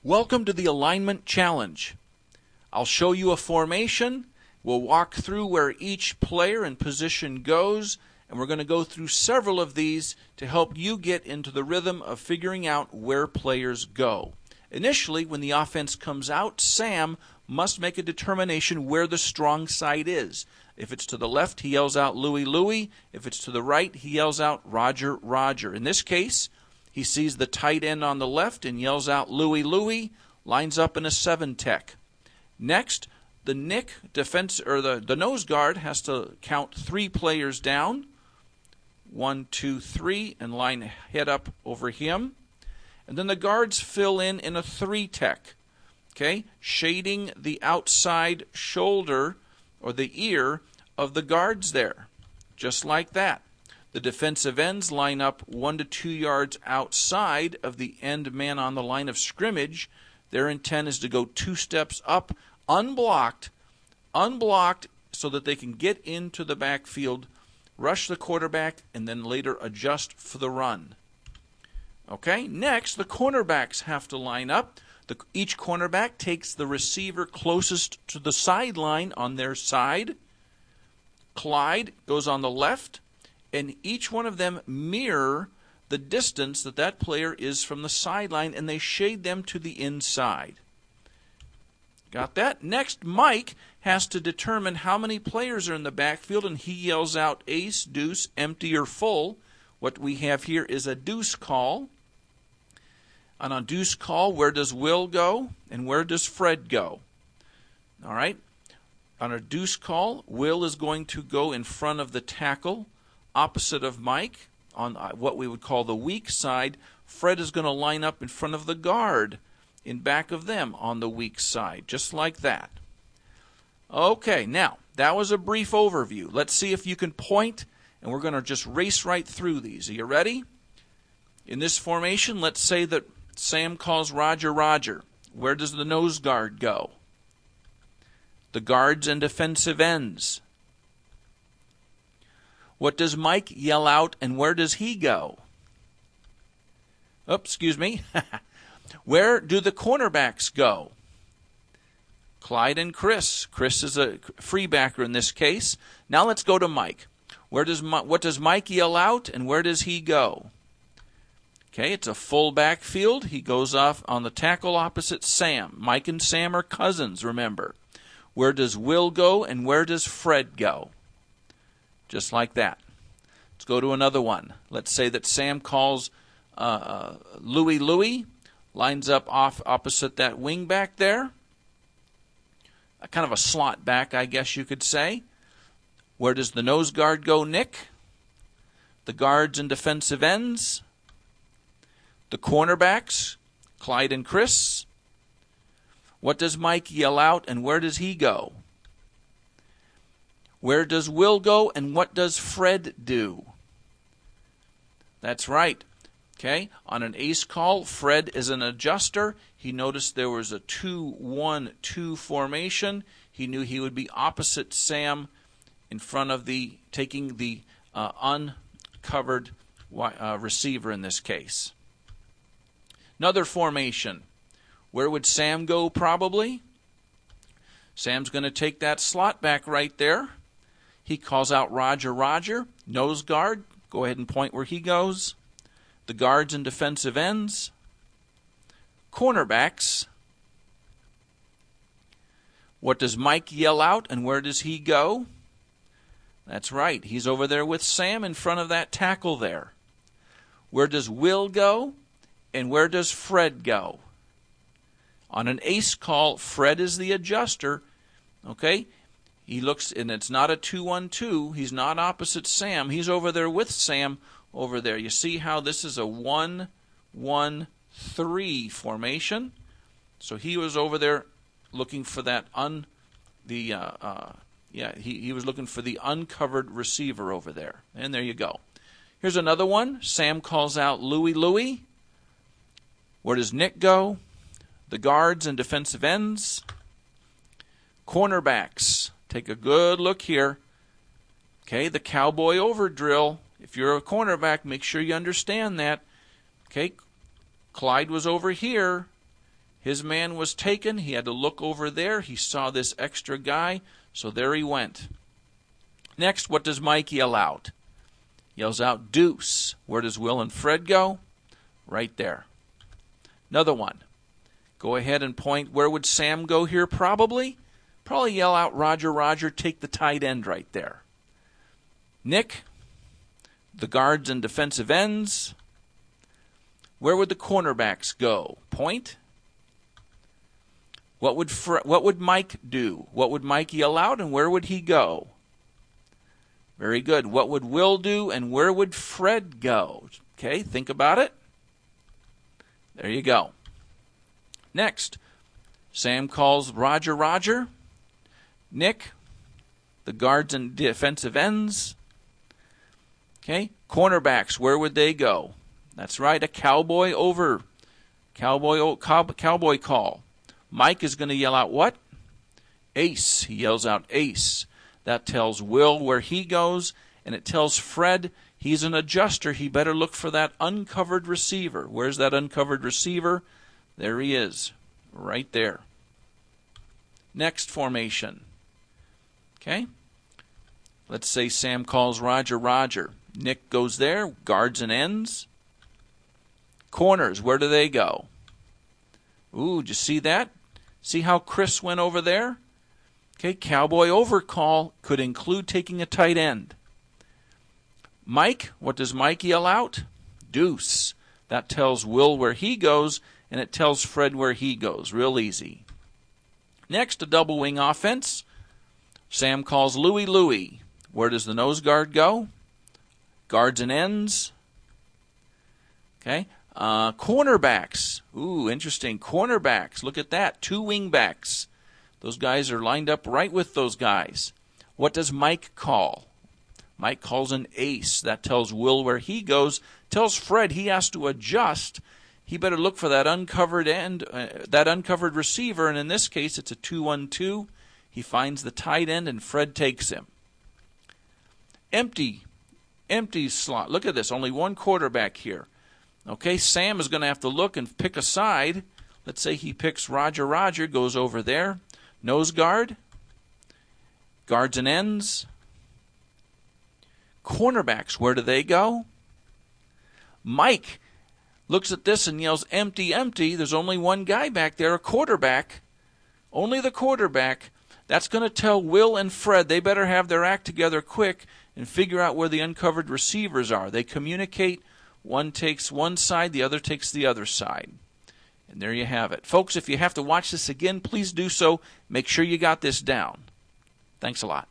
Welcome to the alignment challenge. I'll show you a formation. We'll walk through where each player and position goes, and we're going to go through several of these to help you get into the rhythm of figuring out where players go. Initially, when the offense comes out, Sam must make a determination where the strong side is. If it's to the left, he yells out Louie, Louie. If it's to the right, he yells out Roger, Roger. In this case, he sees the tight end on the left and yells out Louie, Louie, lines up in a 7-tech. Next, the the nose guard has to count 3 players down. 1, 2, 3, and line head up over him. And then the guards fill in a 3-tech, okay, shading the outside shoulder or the ear of the guards there, just like that. The defensive ends line up 1 to 2 yards outside of the end man on the line of scrimmage. Their intent is to go 2 steps up, unblocked, so that they can get into the backfield, rush the quarterback, and then later adjust for the run. Okay, next, the cornerbacks have to line up. Each cornerback takes the receiver closest to the sideline on their side. Clyde goes on the left, and each one of them mirror the distance that player is from the sideline, and they shade them to the inside. Got that? Next, Mike has to determine how many players are in the backfield, and he yells out ace, deuce, empty, or full. What we have here is a deuce call. On a deuce call, where does Will go, and where does Fred go? All right. On a deuce call, Will is going to go in front of the tackle, opposite of Mike, on what we would call the weak side. Fred is going to line up in front of the guard, in back of them on the weak side, just like that. Okay, now, that was a brief overview. Let's see if you can point, and we're going to just race right through these. Are you ready? In this formation, let's say that Sam calls Roger, Roger. Where does the nose guard go? The guards and defensive ends. What does Mike yell out, and where does he go? Oops, excuse me. Where do the cornerbacks go? Clyde and Chris. Chris is a free backer in this case. Now let's go to Mike. What does Mike yell out, and where does he go? Okay, it's a full backfield. He goes off on the tackle opposite Sam. Mike and Sam are cousins, remember. Where does Will go, and where does Fred go? Just like that. Let's go to another one. Let's say that Sam calls Louie, Louie, lines up off opposite that wing back there. Kind of a slot back, I guess you could say. Where does the nose guard go, Nick? The guards and defensive ends. The cornerbacks, Clyde and Chris. What does Mike yell out, and where does he go? Where does Will go, and what does Fred do? That's right. Okay, on an ace call, Fred is an adjuster. He noticed there was a 2-1-2 formation. He knew he would be opposite Sam in front of taking the uncovered receiver in this case. Another formation. Where would Sam go probably? Sam's going to take that slot back right there. He calls out Roger, Roger. Nose guard, go ahead and point where he goes. The guards and defensive ends. Cornerbacks. What does Mike yell out, and where does he go? That's right. He's over there with Sam in front of that tackle there. Where does Will go, and where does Fred go? On an ace call, Fred is the adjuster. Okay? He looks, and it's not a 2-1-2. He's not opposite Sam. He's over there with Sam over there. You see how this is a 1-1-3 formation? So he was over there looking for that he was looking for the uncovered receiver over there. And there you go. Here's another one. Sam calls out Louie, Louie. Where does Nick go? The guards and defensive ends. Cornerbacks. Take a good look here. Okay, the cowboy over drill. If you're a cornerback, make sure you understand that. Okay, Clyde was over here. His man was taken. He had to look over there. He saw this extra guy, so there he went. Next, what does Mike yell out? Yells out, deuce. Where does Will and Fred go? Right there. Another one. Go ahead and point. Where would Sam go here probably? Probably yell out, Roger, Roger, take the tight end right there. Nick, the guards and defensive ends. Where would the cornerbacks go? Point. What would Mike do? What would Mike yell out, and where would he go? Very good. What would Will do, and where would Fred go? Okay, think about it. There you go. Next, Sam calls Roger, Roger. Nick, the guards and defensive ends. Okay, cornerbacks, where would they go? That's right, a cowboy call. Mike is going to yell out what? Ace. He yells out ace. That tells Will where he goes, and it tells Fred he's an adjuster. He better look for that uncovered receiver. Where's that uncovered receiver? There he is, right there. Next formation. Okay? Let's say Sam calls Roger, Roger. Nick goes there, guards and ends. Corners, where do they go? Ooh, did you see that? See how Chris went over there? Okay, cowboy overcall could include taking a tight end. Mike, what does Mike yell out? Deuce. That tells Will where he goes, and it tells Fred where he goes. Real easy. Next, a double wing offense. Sam calls Louie, Louie. Where does the nose guard go? Guards and ends. Okay. Cornerbacks. Ooh, interesting. Cornerbacks. Look at that. 2 wing backs. Those guys are lined up right with those guys. What does Mike call? Mike calls an ace. That tells Will where he goes. Tells Fred he has to adjust. He better look for that uncovered end, that uncovered receiver, and in this case it's a 2-1-2. He finds the tight end, and Fred takes him. Empty slot. Look at this. Only one quarterback here. Okay, Sam is going to have to look and pick a side. Let's say he picks Roger, Roger, goes over there. Nose guard. Guards and ends. Cornerbacks, where do they go? Mike looks at this and yells, empty, empty. There's only one guy back there, a quarterback. Only the quarterback. That's going to tell Will and Fred they better have their act together quick and figure out where the uncovered receivers are. They communicate. One takes one side, the other takes the other side. And there you have it. Folks, if you have to watch this again, please do so. Make sure you got this down. Thanks a lot.